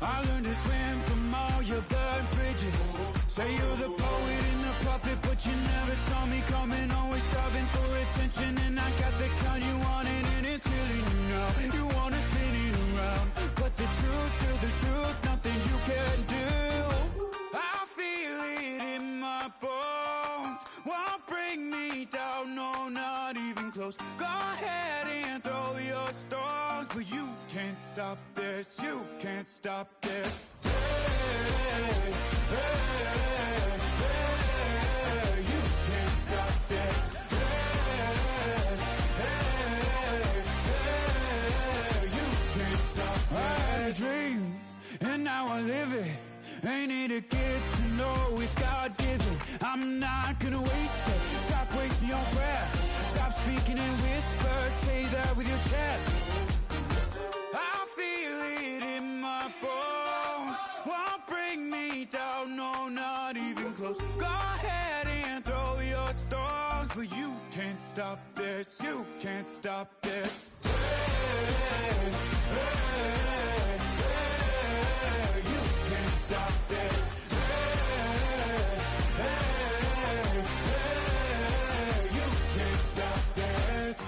I learned to swim from all your burnt bridges. Say you're the poet and the prophet, but you never saw me coming. Always starving for attention, and I got the kind you wanted, and it's killing you now. You wanna spin it around, but the truth's still the truth. Nothing you can do. I feel it in my bones. Won't bring me down, no, not even close. Go ahead and throw your stones, but you can't stop this. You can't stop this. Hey, hey, hey, you can't stop this. Hey, hey, hey, you can't stop this. I had a dream, and now I live it. Ain't it a gift to know it's God-given? I'm not gonna waste it. Stop wasting your breath. Stop speaking in whispers. Say that with your chest. I feel it in my bones. Won't bring me down, no, not even close. Go ahead and throw your stones, but you can't stop this. You can't stop this. Hey, hey, hey, you can't stop this. Hey, hey, hey, you can't stop this.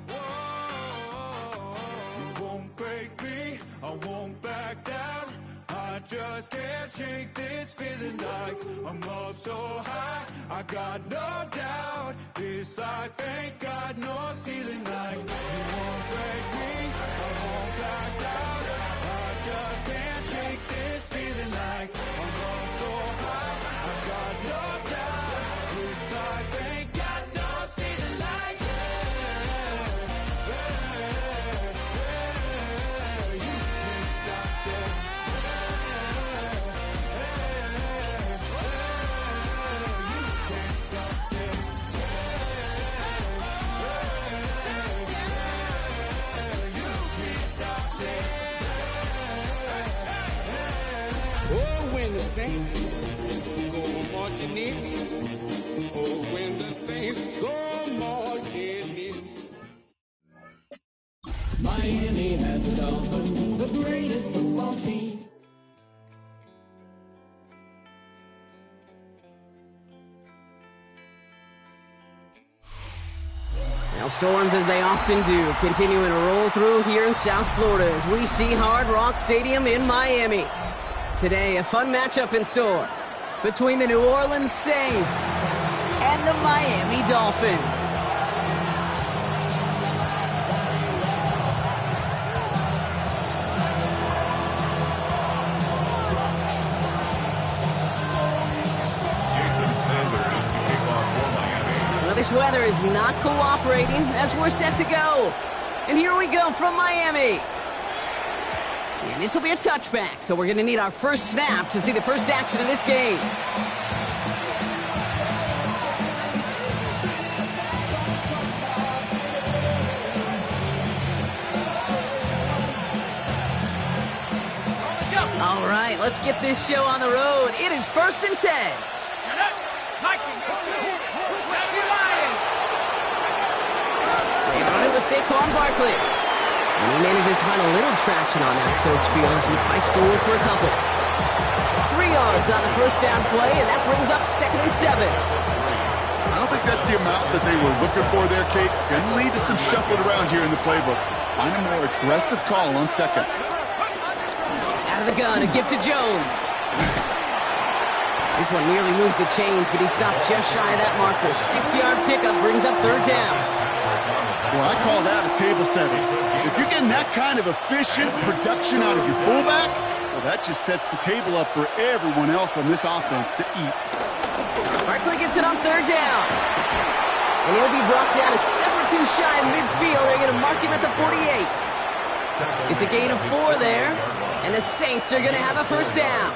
Whoa, you won't break me, I won't back down. I just can't shake this feeling like I'm up so high. I got no doubt this life ain't got no ceiling. Like you won't break me, I won't back down. I just can't shake this feeling like I'm up so high. I got no doubt this life ain't got no ceiling. Like hey, hey, hey, you can't stop this. Saints go marching in. Oh, when the saints go marching in. Miami has a dolphin, the greatest football team. Now storms, as they often do, continuing to roll through here in South Florida as we see Hard Rock Stadium in Miami. Today, a fun matchup in store between the New Orleans Saints and the Miami Dolphins. Well, this weather is not cooperating as we're set to go. And here we go from Miami. And this will be a touchback, so we're going to need our first snap to see the first action of this game. All right, let's get this show on the road. It is 1st and 10. They run it with Saquon Barkley. And he manages to find a little traction on that search field as he fights forward for a couple. 3 yards on the first down play, and that brings up 2nd and 7. I don't think that's the amount that they were looking for there, Kate. Going to lead to some shuffling around here in the playbook. Find a more aggressive call on 2nd. Out of the gun, a gift to Jones. This one nearly moves the chains, but he stopped just shy of that marker. 6-yard pickup brings up 3rd down. Well, I call that a table setting. If you're getting that kind of efficient production out of your fullback, well, that just sets the table up for everyone else on this offense to eat. Barkley gets it on 3rd down. And he'll be brought down a step or 2 shy of midfield. They're going to mark him at the 48. It's a gain of 4 there, and the Saints are going to have a first down.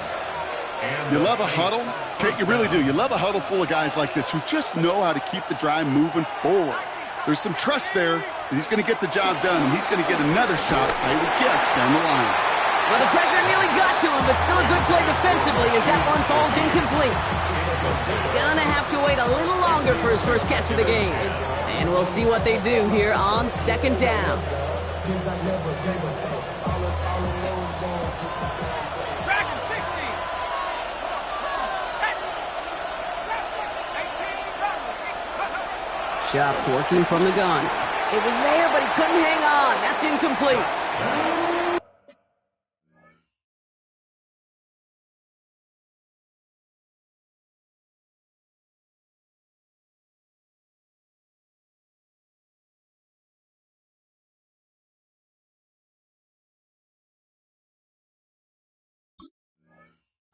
You love a huddle? Kate, you really do. You love a huddle full of guys like this who just know how to keep the drive moving forward. There's some trust there that he's going to get the job done, and he's going to get another shot, I would guess, down the line. Well, the pressure nearly got to him, but still a good play defensively as that one falls incomplete. Gonna have to wait a little longer for his first catch of the game. And we'll see what they do here on 2nd down. Shot working from the gun. It was there, but he couldn't hang on. That's incomplete.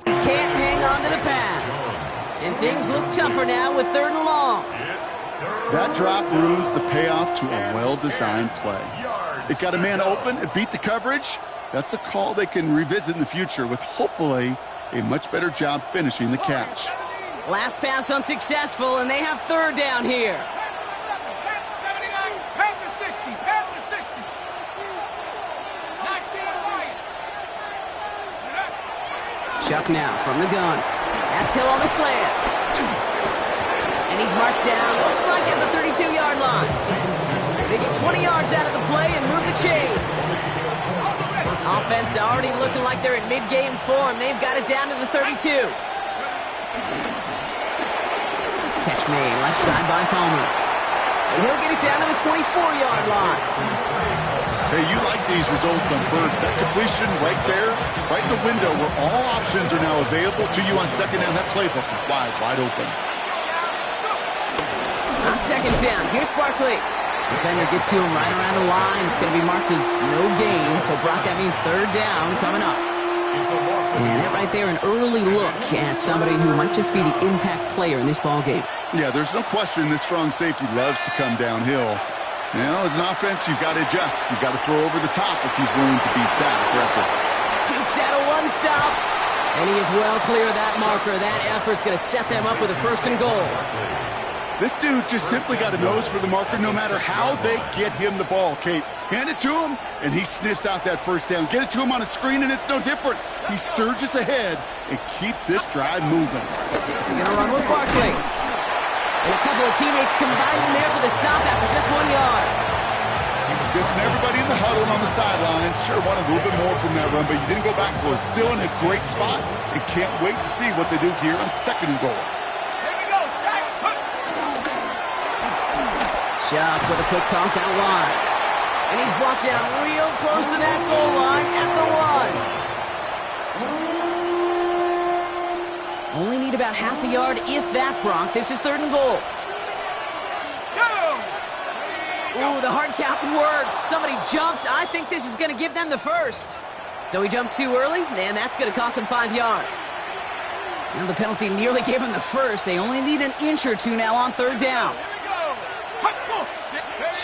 He can't hang on to the pass. And things look tougher now with 3rd and long. That drop ruins the payoff to a well-designed play. It got a man open, it beat the coverage. That's a call they can revisit in the future with hopefully a much better job finishing the catch. Last pass unsuccessful, and they have 3rd down here. Chuck now from the gun. That's Hill on the slant. And he's marked down, looks like at the 32-yard line. They get 20 yards out of the play and move the chains. Offense already looking like they're in mid-game form. They've got it down to the 32. Catch made, left side by Palmer. And he'll get it down to the 24-yard line. Hey, you like these results on first. That completion right there, right in the window where all options are now available to you on 2nd down. That playbook is wide open. On 2nd down, here's Barkley. Defender gets to him right around the line. It's going to be marked as no gain. So, Brock, that means 3rd down coming up. And that right there, an early look at somebody who might just be the impact player in this ballgame. Yeah, there's no question this strong safety loves to come downhill. You know, as an offense, you've got to adjust. You've got to throw over the top if he's willing to be that aggressive. Takes out a 1-stop. And he is well clear of that marker. That effort's going to set them up with a 1st and goal. This dude just simply got a nose for the marker no matter how they get him the ball, Kate. Hand it to him, and he sniffs out that 1st down. Get it to him on a screen, and it's no different. He surges ahead and keeps this drive moving. They're going to run with Barkley. And a couple of teammates combining there for the stop after just 1 yard. Guessing everybody in the huddle and on the sidelines sure wanted a little bit more from that run, but you didn't go back for it. Still in a great spot, and can't wait to see what they do here on 2nd and goal. Chuck with a quick toss out wide. And he's brought down real close to that goal line at the 1. Only need about half a yard, if that, Brock. This is 3rd and goal. Ooh, the hard count worked. Somebody jumped. I think this is going to give them the 1st. So he jumped too early, and that's going to cost him 5 yards. Now the penalty nearly gave him the 1st. They only need an inch or two now on 3rd down.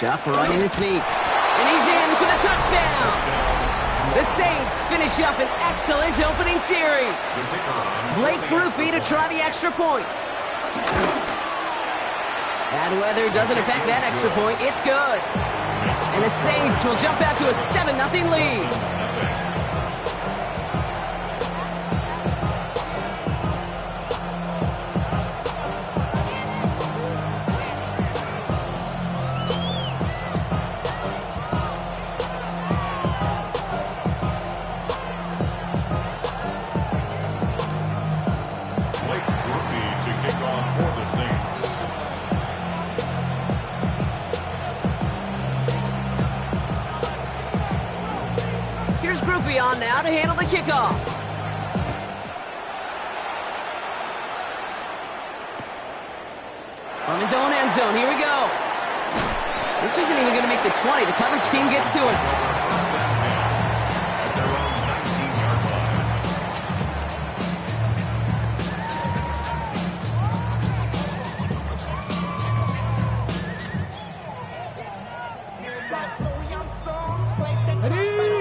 Chuck running the sneak. And he's in for the touchdown. The Saints finish up an excellent opening series. Blake Groupie to try the extra point. Bad weather doesn't affect that extra point. It's good. And the Saints will jump out to a 7-0 lead. Here's Groupie on now to handle the kickoff. From his own end zone, here we go. This isn't even going to make the 20. The coverage team gets to it.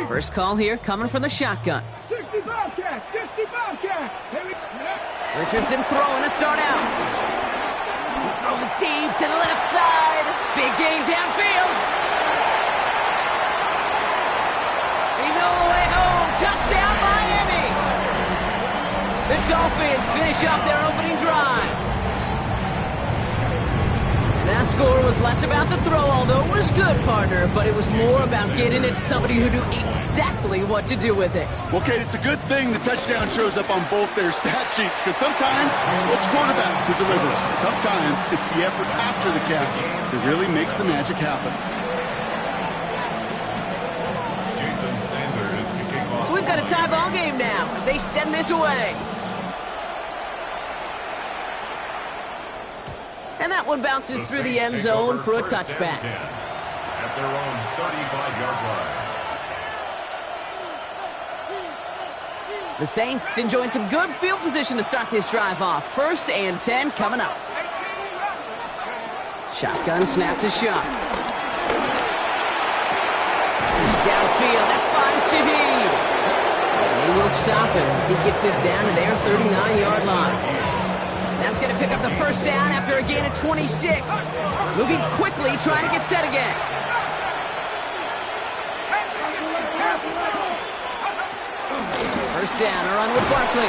First call here coming from the shotgun. 60 Bobcat, 60 Bobcat. Richardson throwing to start out. He's throwing deep to the left side. Big gain downfield. He's all the way home. Touchdown, Miami. The Dolphins finish up their opening drive. That score was less about the throw, although it was good, partner, but it was more about getting it to somebody who knew exactly what to do with it. Well, Kate, it's a good thing the touchdown shows up on both their stat sheets, because sometimes it's quarterback who delivers. Sometimes it's the effort after the catch that really makes the magic happen. So we've got a tie ball game now as they send this away. And that one bounces through the end zone for a touchback. At their own 35-yard line. The Saints enjoying some good field position to start this drive off. 1st and 10 coming up. Shotgun snap to Sharp. Downfield, that finds Shaheed. And they will stop him as he gets this down to their 39-yard line. That's going to pick up the first down after a gain of 26. Moving quickly, trying to get set again. First down, a run with Barkley.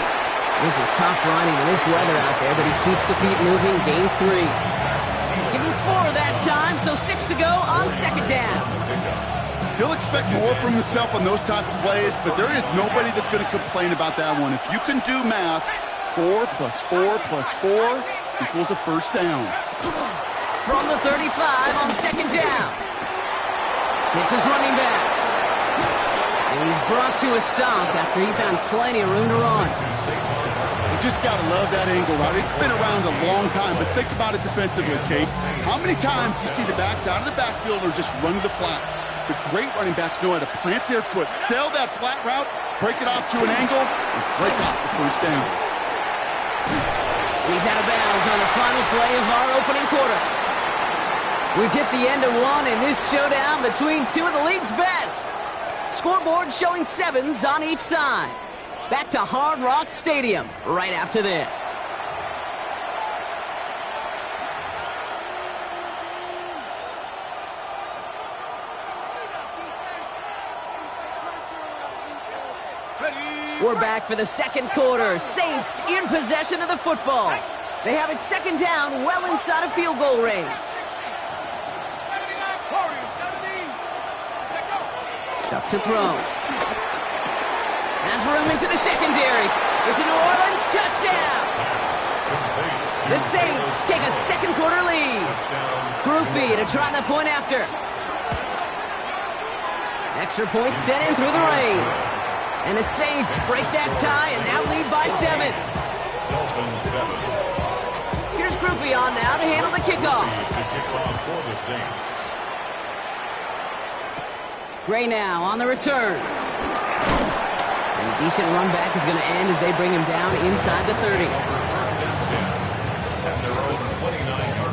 This is tough running in this weather out there, but he keeps the feet moving, gains 3. Give him 4 that time, so 6 to go on 2nd down. He'll expect more from himself on those type of plays, but there is nobody that's going to complain about that one. If you can do math, 4 plus 4 plus 4 equals a first down. From the 35 on 2nd down. It's his running back. And he's brought to a stop after he found plenty of room to run. You just got to love that angle route. It's been around a long time, but think about it defensively, Kate. How many times do you see the backs out of the backfield or just run to the flat? The great running backs know how to plant their foot, sell that flat route, break it off to an angle, and break off the first down. He's out of bounds on the final play of our opening quarter. We've hit the end of one in this showdown between two of the league's best. Scoreboard showing 7s on each side. Back to Hard Rock Stadium right after this. We're back for the second quarter. Saints in possession of the football. They have it 2nd down, well inside of field goal range. Up to throw. Has room into the secondary. It's a New Orleans touchdown. The Saints take a second quarter lead. Groupie to try the point after. Extra point sent in through the rain. And the Saints break that tie and now lead by 7. Here's Groupie on now to handle the kickoff. Gray now on the return. And a decent run back is going to end as they bring him down inside the 30. At their own 29-yard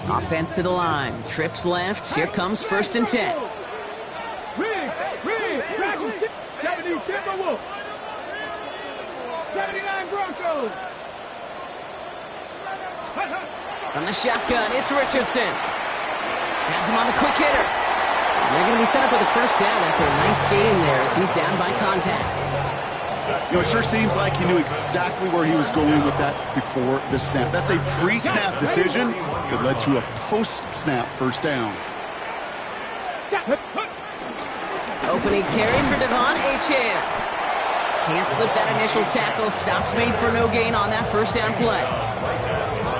line. Offense to the line. Trips left. Here comes 1st and 10. Weem, Cracka, 70 Timberwolves. 79 Broncos. From the shotgun, it's Richardson. Has him on the quick hitter. And they're going to be set up with a first down after a nice gain there as he's down by contact. You know, it sure seems like he knew exactly where he was going with that before the snap. That's a pre-snap decision that led to a post-snap first down. Opening carry for Devon Achane. Can't slip that initial tackle. Stops made for no gain on that first down play.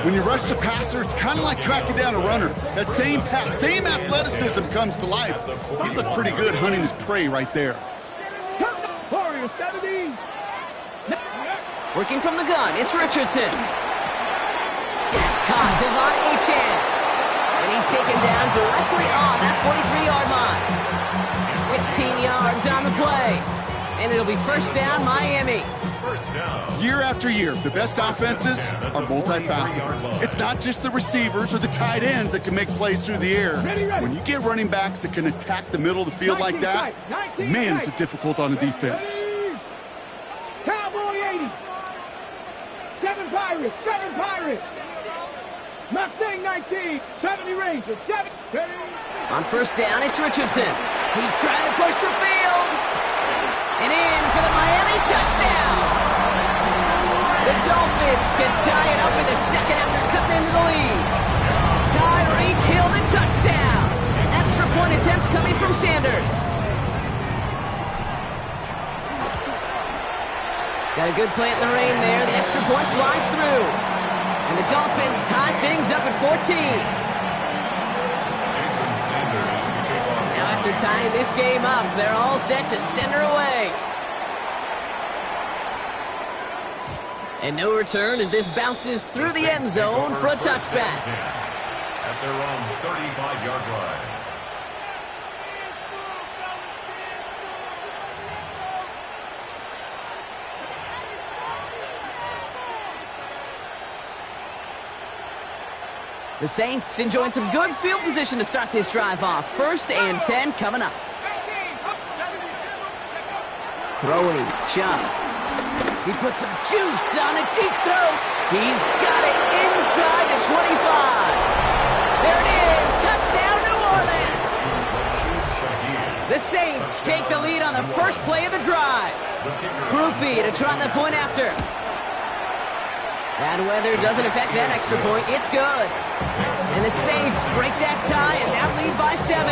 When you rush the passer, it's kind of like tracking down a runner. That same same athleticism comes to life. He looked pretty good hunting his prey right there. Working from the gun, it's Richardson. That's caught, Devon Achane. And he's taken down directly on that 43-yard line. 16 yards on the play. And it'll be first down, Miami. Year after year, the best offenses are multifaceted. It's not just the receivers or the tight ends that can make plays through the air. When you get running backs that can attack the middle of the field like that, man, is it difficult on the defense. Cowboy 80. 7 Pirates. Mustang 18-19. 70 Rangers. 70. On first down, it's Richardson. He's trying to push the field. And in for the Miami touchdown. The Dolphins can tie it up in the second after cutting into the lead. Tyreek Hill the touchdown. Extra point attempts coming from Sanders. Got a good play in the rain there. The extra point flies through. And the Dolphins tie things up at 14. Now after tying this game up, they're all set to send her away. And no return as this bounces through the end zone for a touchback. At their own 35-yard line. The Saints enjoying some good field position to start this drive off. 1st and 10 coming up. Throwing, Chubb. He puts some juice on a deep throw. He's got it inside the 25. There it is. Touchdown, New Orleans. The Saints take the lead on the first play of the drive. Groupie to try the point after. Bad weather doesn't affect that extra point. It's good. And the Saints break that tie and now lead by 7.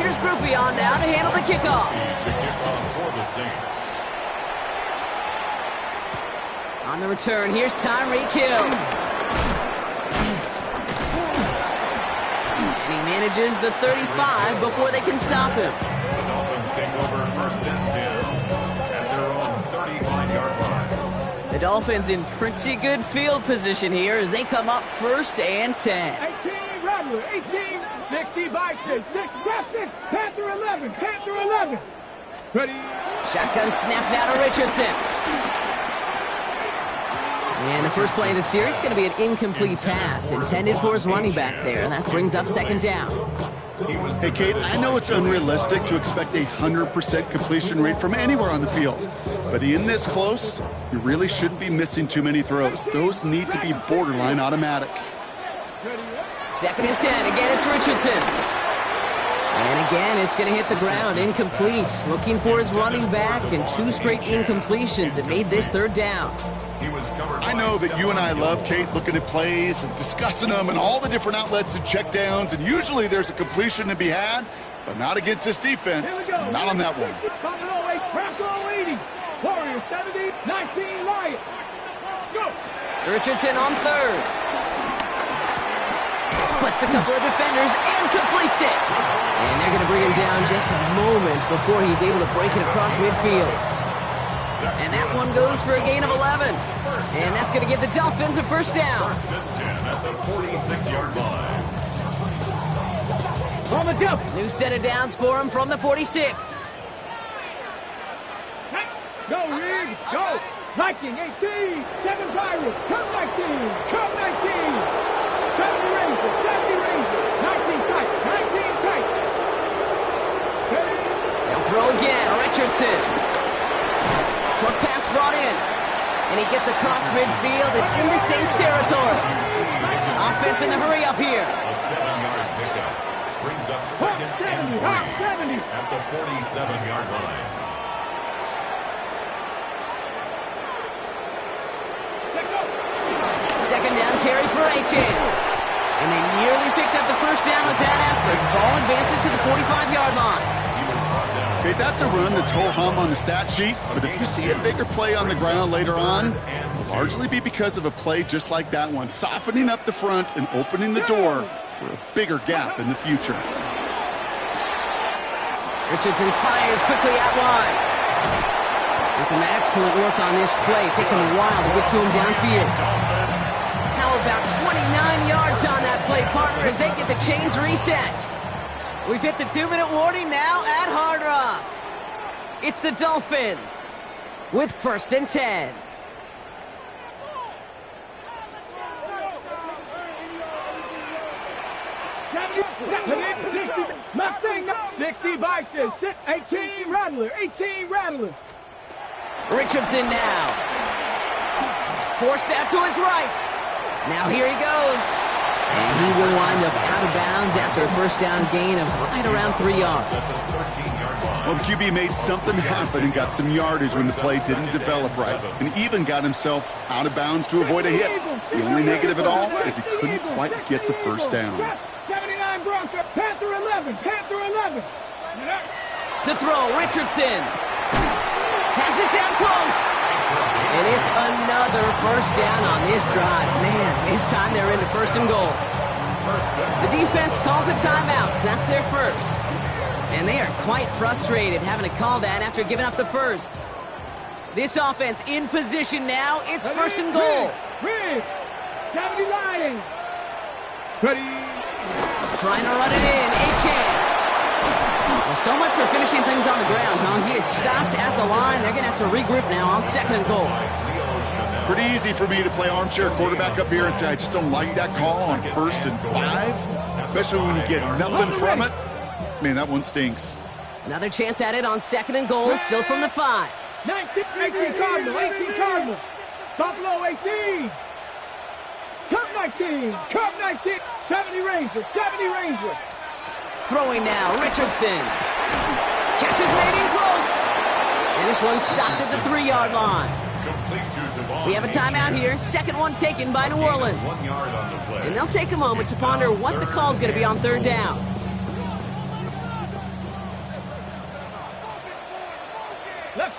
Here's Groupie on now to handle the kickoff. On the return, here's Tyreek Hill. And he manages the 35 before they can stop him. The Dolphins take over 1st and 10 at their own 35-yard line. The Dolphins in pretty good field position here as they come up 1st and 10. 18 Rattler. 18. 60 Bison. 6 Preston. Panther 11. Panther 11. Ready. Shotgun snap now to Richardson. And the first play of the series is going to be an incomplete pass intended for his running back there, and that brings up 2nd down. Hey, Kate, I know it's unrealistic to expect a 100% completion rate from anywhere on the field, but in this close, you really shouldn't be missing too many throws. Those need to be borderline automatic. 2nd and 10. Again, it's Richardson. And again, it's going to hit the ground. Incomplete. Looking for his running back, and 2 straight incompletions that made this 3rd down. I know that you and I love, Kate, looking at plays and discussing them and all the different outlets and checkdowns, and usually there's a completion to be had, but not against this defense. Not on that one. Cracka 80. Warriors 70. 19 Lions. Go. Richardson on 3rd. Splits a couple of defenders and completes it. And they're going to bring him down just a moment before he's able to break it across midfield. And that one goes for a gain of 11. And that's going to give the Dolphins a 1st down. 1st and 10 at the 46-yard line. On the jump. New set of downs for him from the 46. Go, Reed. Go. Viking 18. 7 Pirates. Come 19. Come 19. 70 Rangers. 70 Rangers. 19 tight. 19 tight. They'll throw again. Richardson. Short pass brought in. And he gets across midfield and into Saints territory. Offense in the hurry up here. A 7-yard pickup brings up 2nd and 3 at the 47-yard line. Second down carry for A-Chain. And they nearly picked up the 1st down with that effort. Ball advances to the 45-yard line. Okay, that's a run that's ho-hum on the stat sheet, but if you see a bigger play on the ground later on, it'll largely be because of a play just like that one, softening up the front and opening the door for a bigger gap in the future. Richardson fires quickly out wide. And some excellent work on this play. It takes him a while to get to him downfield. How about 29 yards on that play, partner, as they get the chains reset. We've hit the 2-minute warning now at Hard Rock. It's the Dolphins with 1st and 10. Mustang 60 Bison. 18 Rattler. 18 Rattler. Richardson now. Forced out to his right. Now here he goes. And he will wind up out of bounds after a first down gain of right around 3 yards. Well, the QB made something happen and got some yardage when the play didn't develop right, and even got himself out of bounds to avoid a hit. The only negative at all is he couldn't quite get the first down. 79 Broncos, Panther 11, Panther 11. To throw, Richardson. Has it down close. And it's another first down on this drive. Man, this time they're into first and goal. The defense calls a timeout, so that's their first. And they are quite frustrated having to call that after giving up the first. This offense in position now. It's first and goal. 70 Lions. Ready. Trying to run it in. A-Chan. Well, so much for finishing things on the ground, huh? He is stopped at the line. They're going to have to regroup now on second and goal. Pretty easy for me to play armchair quarterback up here and say I just don't like that call on 1st and 5, especially when you get nothing from it. Man, that one stinks. Another chance at it on second and goal, still from the 5. 19 Cardinal, 18 Cardinal. Buffalo 18. Cup 19, Cup 19. 70 Rangers, 70 Rangers. Throwing now, Richardson. Catch is made in close. And this one stopped at the 3-yard line. We have a timeout here. Second one taken by New Orleans. And they'll take a moment to ponder what the call is going to be on third down. Quick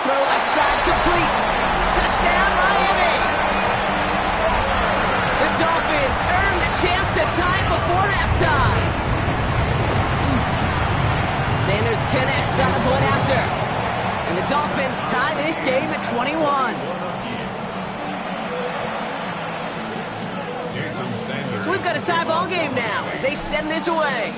throw left side, complete. Touchdown, Miami. The Dolphins earn the chance to tie before halftime. Sanders connects on the point after. And the Dolphins tie this game at 21. So we've got a tie ball game now as they send this away.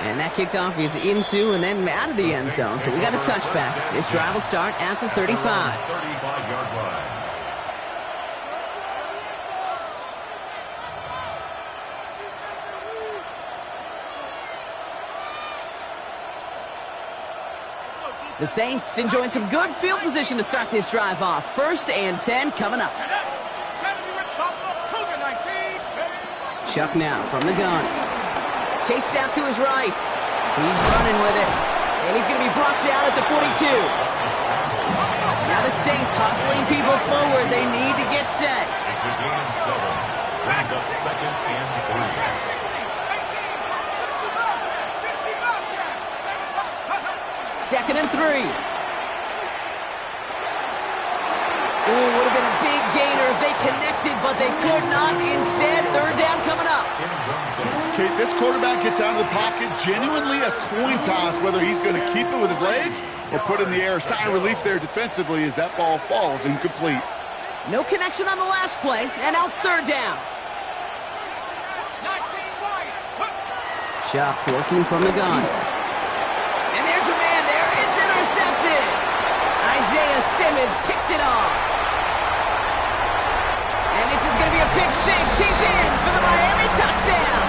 And that kickoff is into and then out of the end zone. So we got a touchback. This drive will start at the 35. 35-yard line. The Saints enjoying some good field position to start this drive off. 1st and 10 coming up. Chuck now from the gun. Chased out to his right. He's running with it. And he's going to be brought down at the 42. Now the Saints hustling people forward. They need to get set. It's a gain of 7. Brings up 2nd and 3. 2nd and 3. Ooh, would have been a big gainer if they connected, but they could not. Instead, third down coming up. Okay, this quarterback gets out of the pocket, genuinely a coin toss whether he's going to keep it with his legs or put it in the air. Sigh of relief there defensively as that ball falls incomplete. No connection on the last play, and now it's third down. Chuck working from the gun. And there's a man there. It's intercepted. Isaiah Simmons picks it off. And this is going to be a pick six. He's in for the Miami touchdown.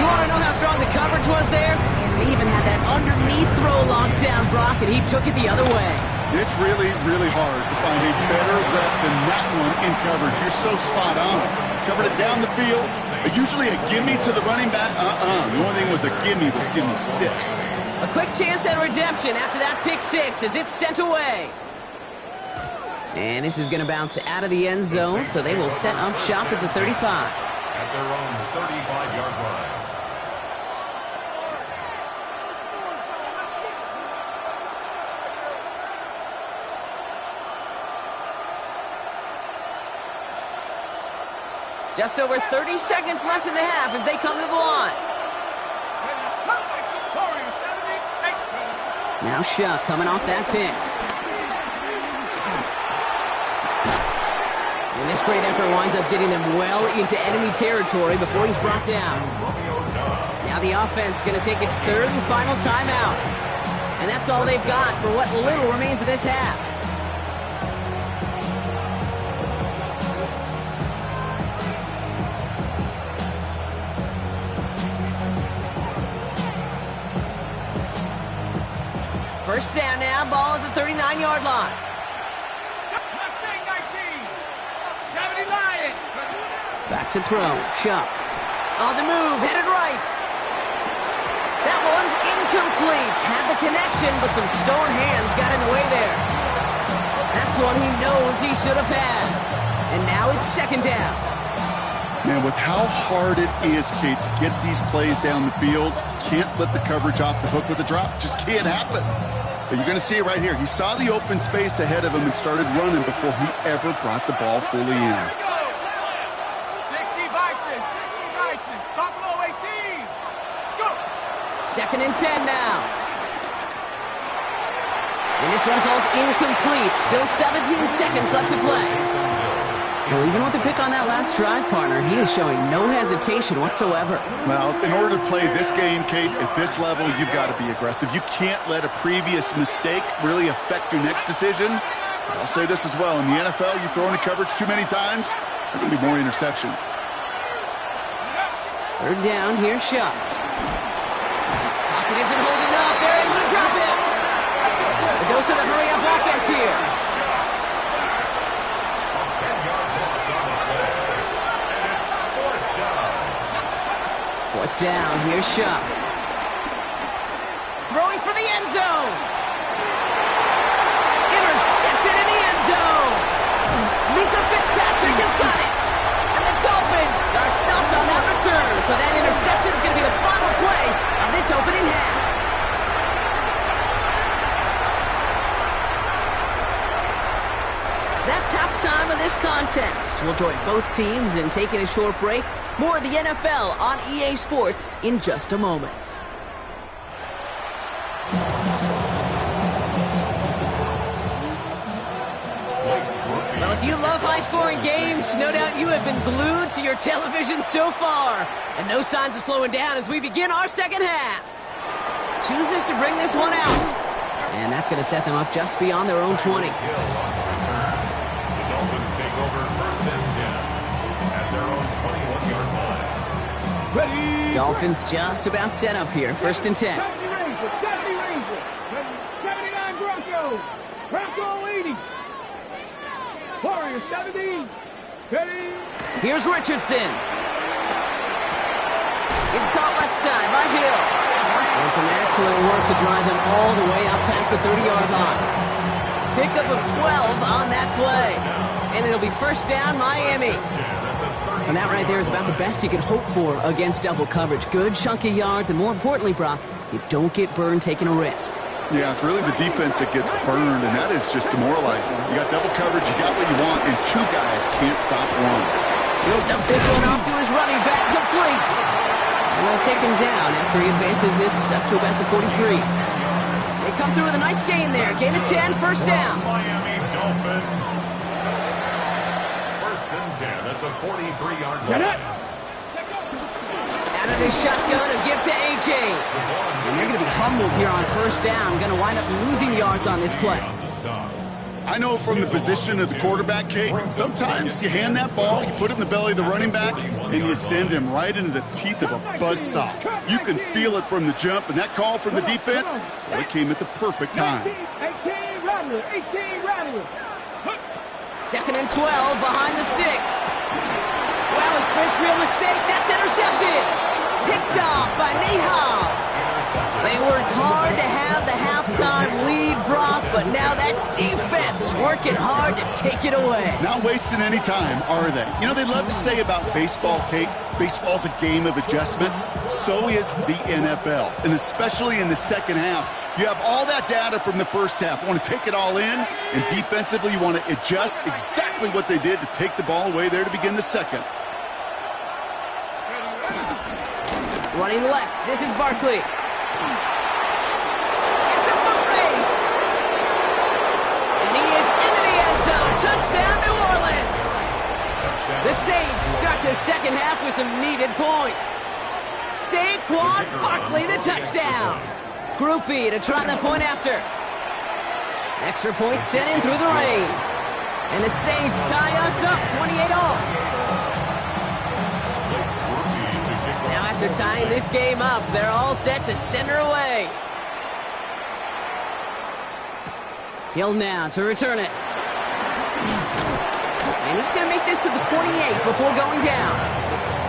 You want to know how strong the coverage was there? And they even had that underneath throw locked down, Brock, and he took it the other way. It's really, really hard to find a better rep than that one in coverage. You're so spot on. Covered it down the field. Usually a gimme to the running back. The only thing was a gimme was gimme 6. A quick chance at redemption after that pick six as it's sent away. And this is going to bounce out of the end zone, so they will set up shop at the 35. At their own 35-yard line. Just over 30 seconds left in the half as they come to the line. Now Shuck coming off that pick. And this great effort winds up getting them well into enemy territory before he's brought down. Now the offense going to take its third and final timeout. And that's all they've got for what little remains of this half. First down now, ball at the 39-yard line. Mustang 19. 70 Lions. Back to throw. Shuck. On the move, headed right. That one's incomplete. Had the connection, but some stone hands got in the way there. That's one he knows he should have had. And now it's second down. Man, with how hard it is, Kate, to get these plays down the field, can't let the coverage off the hook with a drop. Just can't happen. But you're going to see it right here. He saw the open space ahead of him and started running before he ever brought the ball fully in. 60 Bison. Buffalo 18. Let's go. Second and 10 now. And this one falls incomplete. Still 17 seconds left to play. Well, even with the pick on that last drive, partner, he is showing no hesitation whatsoever. Well, in order to play this game, Kate, at this level, you've got to be aggressive. You can't let a previous mistake really affect your next decision. But I'll say this as well. In the NFL, you throw into coverage too many times, there are going to be more interceptions. Third down, here's Shuck. Pocket isn't holding up. They're able to drop it. A dose of the hurry-up offense here. Fourth down, here's Shuck. Throwing for the end zone. Intercepted in the end zone. Minka Fitzpatrick has got it. And the Dolphins are stopped on that return. So that interception is going to be the final play of this opening half. That's halftime of this contest. We'll join both teams in taking a short break. More of the NFL on EA Sports in just a moment. Well, if you love high-scoring games, no doubt you have been glued to your television so far. And no signs of slowing down as we begin our second half. Chooses to bring this one out. And that's going to set them up just beyond their own 20. Ready. Dolphins just about set up here. First and 10. 70 Rangers. 79 Broncos. Bronco 80. Warriors 70. Ready. Here's Richardson. It's caught left side by Hill. And some excellent work to drive them all the way up past the 30-yard line. Pickup of 12 on that play. And it'll be first down, Miami. And that right there is about the best you can hope for against double coverage. Good chunky yards, and more importantly, Brock, you don't get burned taking a risk. Yeah, it's really the defense that gets burned, and that is just demoralizing. You got double coverage, you got what you want, and two guys can't stop one. He'll dump this one off to his running back, complete. And they'll take him down after he advances this up to about the 43. They come through with a nice gain there. Gain of 10, first down. Miami Dolphins. First and 10 at the 43-yard line. Out of this shotgun, a give to A.J. And they're going to be humbled here on first down. Going to wind up losing yards on this play. I know from the position of the quarterback, Kate, sometimes you hand that ball, you put it in the belly of the running back, and you send him right into the teeth of a buzzsaw. You can feel it from the jump, and that call from the defense, well, it came at the perfect time. 18 Rattler. Second and 12 behind the sticks. Well, his first real mistake. That's intercepted. Picked off by Nate Hobbs. They worked hard to have the halftime lead, Brock, but now that defense working hard to take it away. Not wasting any time, are they? You know, they love to say about baseball, Kate, baseball's a game of adjustments. So is the NFL, and especially in the second half. You have all that data from the first half. You want to take it all in, and defensively you want to adjust exactly what they did to take the ball away there to begin the second. Running left, this is Barkley. It's a foot race. And he is into the end zone. Touchdown, New Orleans. The Saints start the second half with some needed points. Saquon Barkley, the touchdown. Groupie to try the point after. Extra point sent in through the rain. And the Saints tie us up 28-all. Now after tying this game up, they're all set to send her away. He'll now to return it. And he's going to make this to the 28 before going down.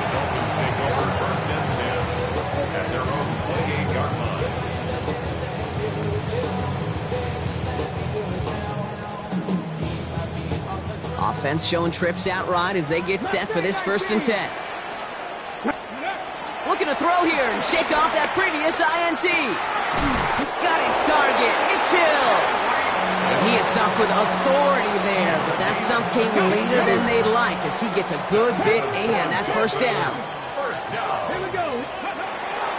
Dolphins take over 1st and 10 at their own 28-yard line. Offense showing trips outright as they get set for this 1st and 10. Looking to throw here and shake off that previous INT. Got his target. It's Hill. And he is stopped with authority there, but that stop came later than they'd like as he gets a good bit and that 1st down. Here we go.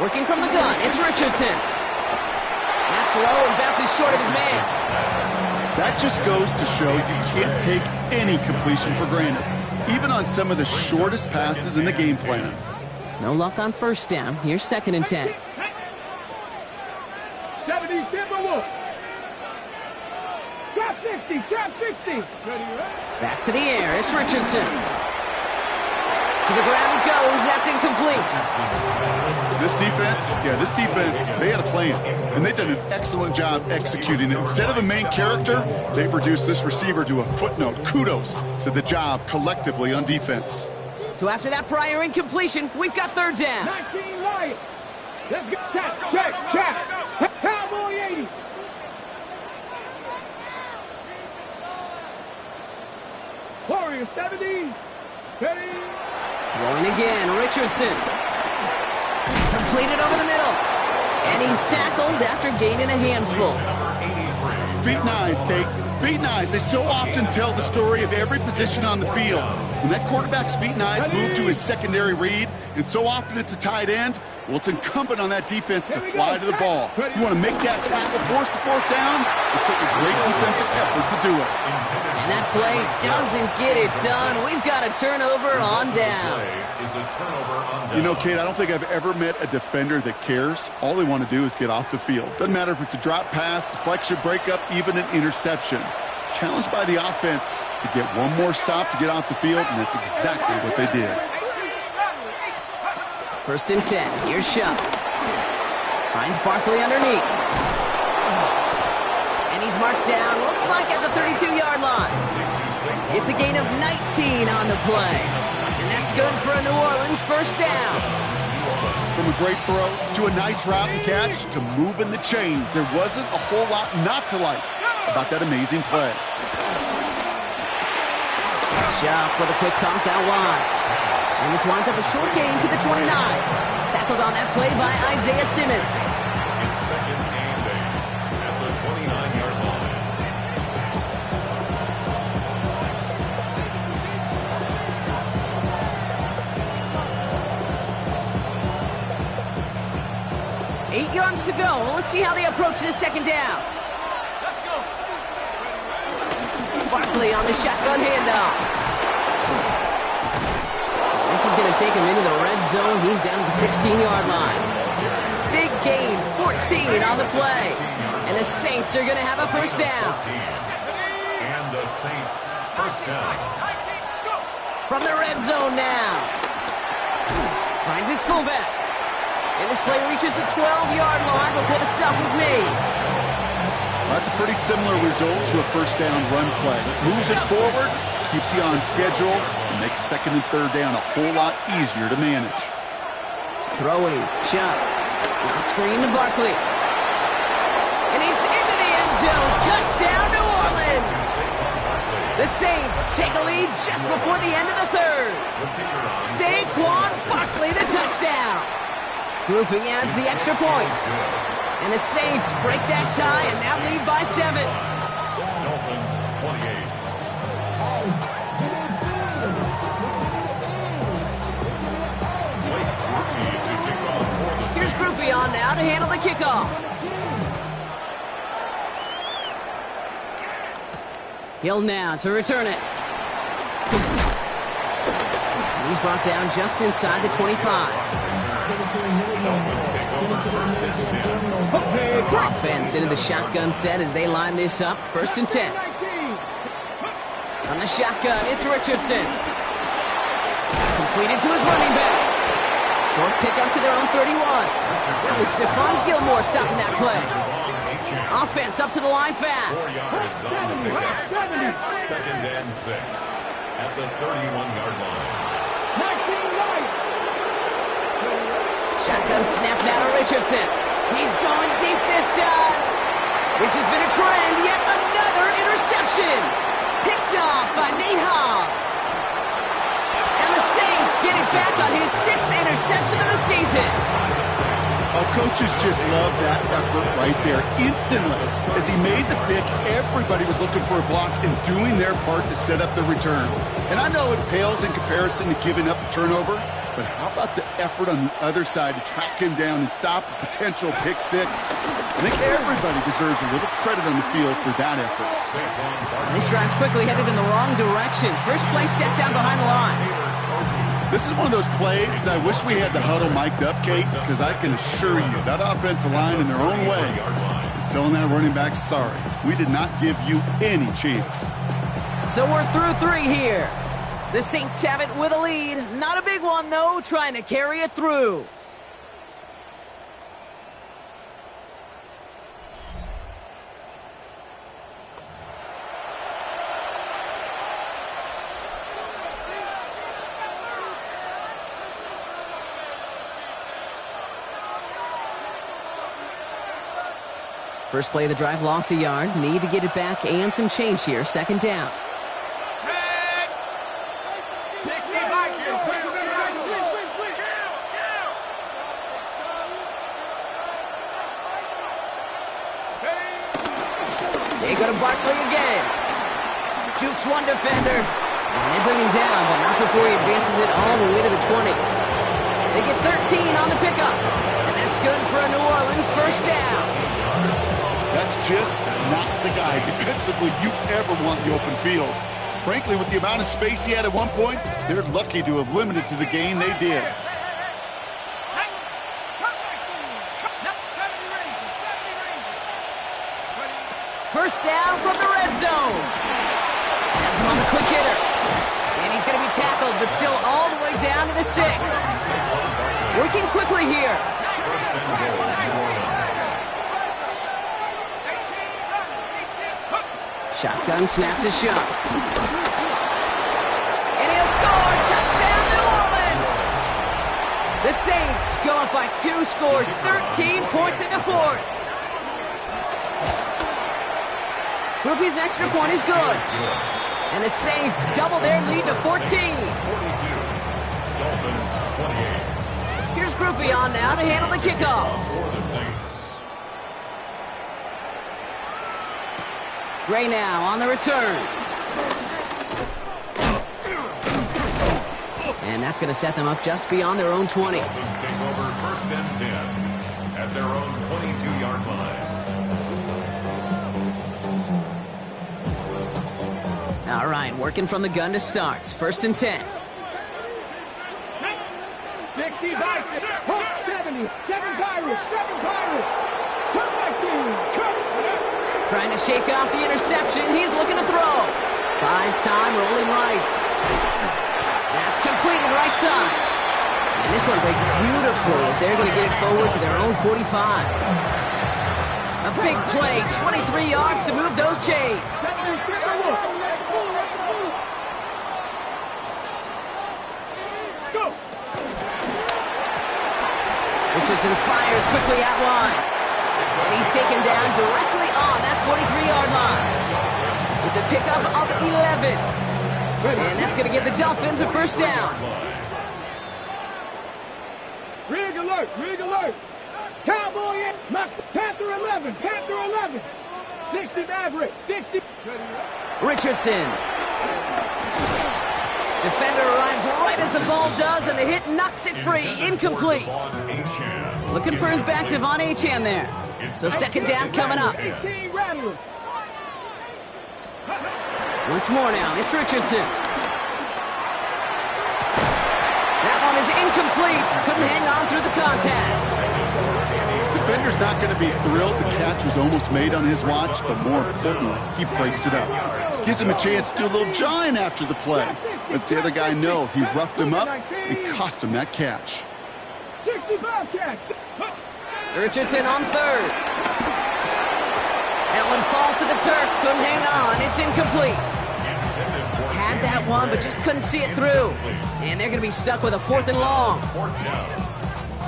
Working from the gun, it's Richardson. That's low and bounces short of his man. That just goes to show you can't take any completion for granted, even on some of the shortest passes in the game plan. No luck on 1st down. Here's 2nd and 10. 70, Timberwolf. Drop 60, drop 60. Ready, Back to the air, it's Richardson. To the ground it goes, that's incomplete. This defense, they had a plan, and they've done an excellent job executing it. Instead of a main character, they've reduced this receiver to a footnote. Kudos to the job collectively on defense. So after that prior incompletion, we've got 3rd down. 19 Lions. Let's go. Check. Cowboy 80. Warrior 70. Ready. Rolling again, Richardson. Completed over the middle. And he's tackled after gaining a handful. Feet and eyes, Kate. Feet and eyes. They so often tell the story of every position on the field. When that quarterback's feet and eyes move to his secondary read, and so often it's a tight end, well, it's incumbent on that defense to fly to the ball. You want to make that tackle, force the 4th down. It took a great defensive effort to do it. And that play doesn't get it done. We've got a turnover on down. You know, Kate, I don't think I've ever met a defender that cares. All they want to do is get off the field. Doesn't matter if it's a drop pass, deflection, breakup, even an interception. Challenged by the offense to get one more stop to get off the field, and that's exactly what they did. 1st and 10. Here's Shuck. Finds Barkley underneath. And he's marked down, looks like at the 32-yard line. It's a gain of 19 on the play. And that's good for a New Orleans 1st down. From a great throw to a nice route and catch to moving the chains, there wasn't a whole lot not to like about that amazing play. Shuck with a quick toss out wide. And this winds up a short gain to the 29. Tackled on that play by Isaiah Simmons. It's 2nd and 8 at the 29-yard line. Eight yards to go. Let's see how they approach this 2nd down. Let's go. Barkley on the shotgun handoff. This is going to take him into the red zone. He's down to the 16-yard line. Big gain, 14 on the play. And the Saints are going to have a 1st down. And the Saints 1st down. From the red zone now. Finds his fullback. And this play reaches the 12-yard line before the stop is made. That's a pretty similar result to a 1st down run play. Moves it forward, keeps you on schedule, and makes 2nd and 3rd down a whole lot easier to manage. Throwing, Shuck. It's a screen to Barkley. And he's into the end zone. Touchdown, New Orleans! The Saints take a lead just before the end of the 3rd. Saquon Barkley, the touchdown. Grouping adds the extra point. And the Saints break that tie and now lead by 7. Dolphins 28. Here's Groupie on now to handle the kickoff. Hill now to return it. And he's brought down just inside the 25. Offense into the shotgun set as they line this up. 1st and 10. On the shotgun, it's Richardson. Completed to his running back. Short pick up to their own 31. That was Stephon Gilmore stopping that play. champ. Offense up to the line 4 fast. yards on the pickup. 2nd and 6 at the 31-yard line. Shotgun snap now to Richardson. He's going deep this time. This has been a trend. Yet another interception. Picked off by Nate Hobbs. And the Saints get it back on his 6th interception of the season. Oh, coaches just love that effort right there. Instantly, as he made the pick, everybody was looking for a block and doing their part to set up the return. And I know it pales in comparison to giving up the turnover, but how about the effort on the other side to track him down and stop a potential pick 6? I think everybody deserves a little credit on the field for that effort. And this drive's quickly headed in the wrong direction. First play set down behind the line. This is one of those plays that I wish we had the huddle mic'd up, Kate, because I can assure you that offensive line in their own way is telling that running back, sorry, we did not give you any chance. So we're through 3 here. The Saints have it with a lead. Not a big one, though, trying to carry it through. First play of the drive, lost a yard. Need to get it back and some change here. 2nd down. They go to Barkley again. Jukes one defender. And they bring him down, but not before he advances it all the way to the 20. They get 13 on the pickup. And that's good for a New Orleans 1st down. That's just not the guy defensively you ever want in the open field. Frankly, with the amount of space he had at one point, they're lucky to have limited to the gain they did. First down from the red zone. Has him on the quick hitter. And he's going to be tackled, but still all the way down to the 6. Working quickly here. Shotgun snap to Shuck. And he'll score. Touchdown, New Orleans. The Saints go up by 2 scores, 13 points in the 4th. Groupie's extra point is good. And the Saints double their lead to 14. Here's Groupie on now to handle the kickoff. Gray now on the return. And that's going to set them up just beyond their own 20. Dolphins take over 1st and 10 at their own 22-yard line. All right, working from the gun to start. 1st and 10. 65, 70, 7 Pirates, 7 Pirates. Come back in, come. Trying to shake off the interception. He's looking to throw. Buys time, rolling right. That's completed right side. And this one breaks beautifully as they're going to get it forward to their own 45. A big play, 23 yards to move those chains. Richardson fires quickly out wide. And he's taken down directly on that 43-yard line. It's a pickup of 11. And that's going to give the Dolphins a 1st down. Rig alert, rig alert. Cowboy in, Panther 11, Panther 11. 60 Maverick, 60. Richardson. Defender arrives right as the ball does, and the hit knocks it free. Incomplete. Looking for his back, Devon Achane there. So 2nd down coming up. Once more now, it's Richardson. That one is incomplete. Couldn't hang on through the contact. Defender's not going to be thrilled the catch was almost made on his watch, but more importantly, he breaks it up. Gives him a chance to do a little jawing after the play. Lets the other guy know he roughed him up and cost him that catch. 65 catch. Richardson on 3rd. That one falls to the turf. Couldn't hang on. It's incomplete. Had that one, but just couldn't see it through. And they're going to be stuck with a 4th and long.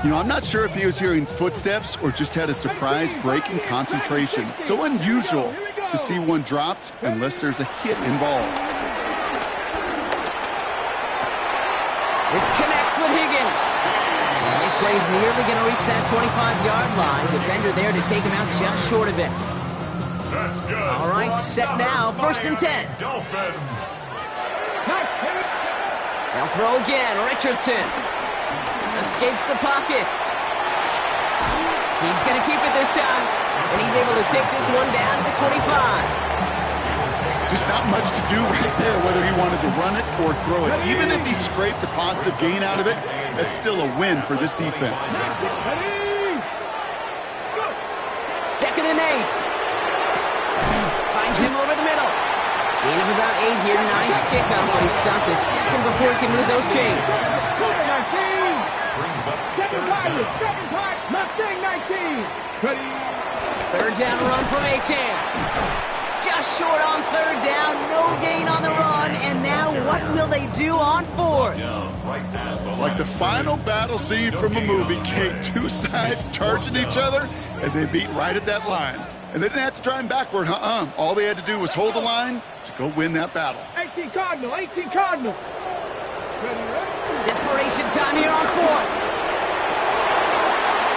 You know, I'm not sure if he was hearing footsteps or just had a surprise break in concentration. So unusual to see one dropped unless there's a hit involved. This connects with Higgins. And this play's nearly going to reach that 25-yard line. Defender there to take him out just short of it. All right, set now, 1st and 10. They'll throw again. Richardson escapes the pocket. He's going to keep it this time, and he's able to take this one down to the 25. Just not much to do right there, whether he wanted to run it or throw it. Even if he scraped a positive gain out of it, that's still a win for this defense. 2nd and 8. Finds him over the middle. Gain of about 8 here. Nice pickup, but he stopped a second before he can move those chains. 3rd down run from Achane. Just short on 3rd down. No gain on the run. And now what will they do on 4th? Like the final battle scene from a movie, Kate. 2 sides charging each other, and they beat right at that line. And they didn't have to drive backward, All they had to do was hold the line to go win that battle. 18 Cardinal, 18 Cardinal. Desperation time here on 4th.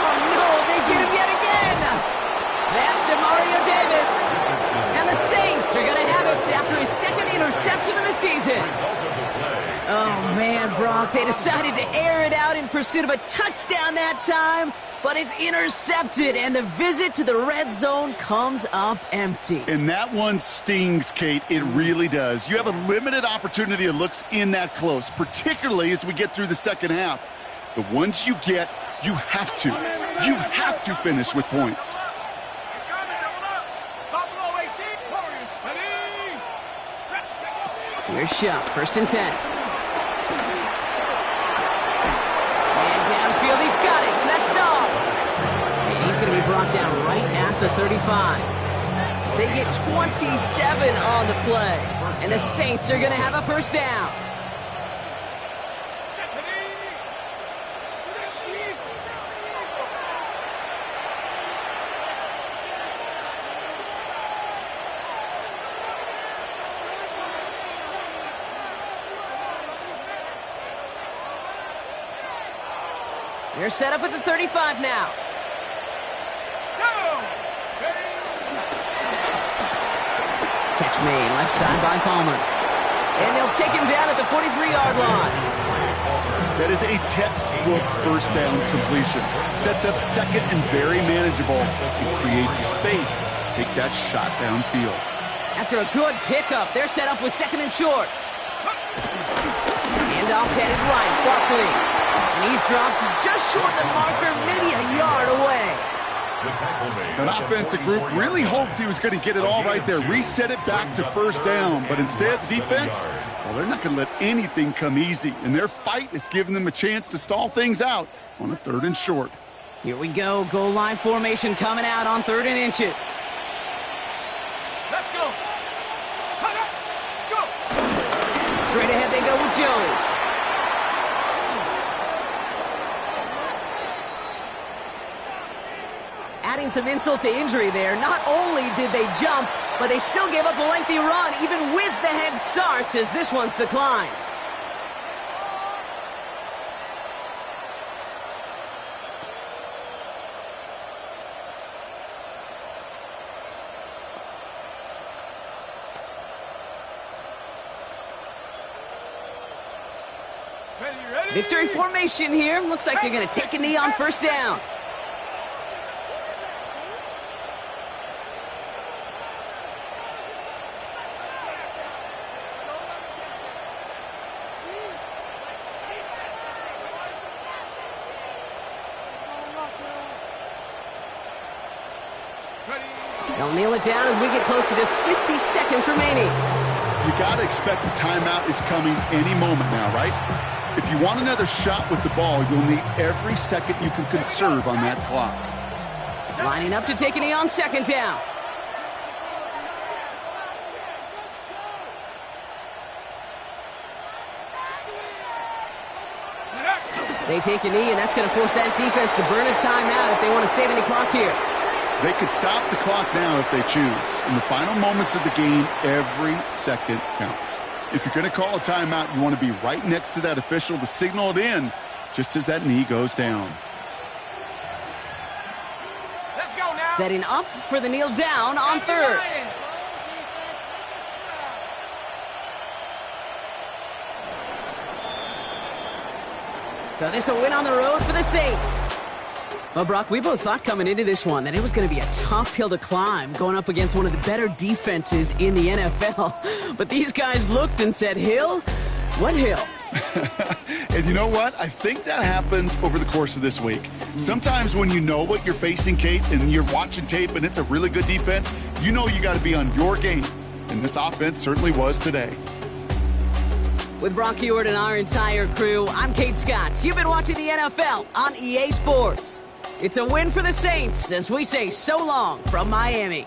Oh no, they get him yet again. That's DeMario Davis. And the Saints are going to have it after his 2nd interception of the season. Oh man, Brock, they decided to air it out in pursuit of a touchdown that time. But it's intercepted, and the visit to the red zone comes up empty. And that one stings, Kate. It really does. You have a limited opportunity of looks in that close, particularly as we get through the 2nd half. The ones you get, you have to finish with points. Here's shot, 1st and 10. He's got it, so that's Dobbs. And he's going to be brought down right at the 35. They get 27 on the play, and the Saints are going to have a 1st down. They're set up at the 35 now. Catch made, left side by Palmer. And they'll take him down at the 43-yard line. That is a textbook 1st down completion. Sets up 2nd and very manageable and creates space to take that shot downfield. After a good pickup, they're set up with 2nd and short. Handoff headed right, Barkley. And he's dropped just short of the marker, maybe a yard away. An offensive group really hoped he was going to get it all right there, reset it back to 1st down. But instead, the defense, well, they're not going to let anything come easy. And their fight is giving them a chance to stall things out on a 3rd and short. Here we go. Goal line formation coming out on 3rd and inches. Let's go. Straight ahead they go with Jones. Adding some insult to injury there. Not only did they jump, but they still gave up a lengthy run, even with the head start, as this one's declined. Victory formation here. Looks like they're going to take a knee on 1st down. They'll kneel it down as we get close to just 50 seconds remaining. You got to expect the timeout is coming any moment now, right? If you want another shot with the ball, you'll need every second you can conserve on that clock. Lining up to take a knee on 2nd down. They take a knee, and that's going to force that defense to burn a timeout if they want to save any clock here. They could stop the clock now if they choose. In the final moments of the game, every second counts. If you're going to call a timeout, you want to be right next to that official to signal it in just as that knee goes down. Let's go now. Setting up for the kneel down on third. So this will win on the road for the Saints. Well, Brock, we both thought coming into this one that it was going to be a tough hill to climb going up against one of the better defenses in the NFL. But these guys looked and said, hill? What hill? And you know what? I think that happens over the course of this week. Sometimes when you know what you're facing, Kate, and you're watching tape and it's a really good defense, you know you got to be on your game. And this offense certainly was today. With Brock Heward and our entire crew, I'm Kate Scott. You've been watching the NFL on EA Sports. It's a win for the Saints as we say so long from Miami.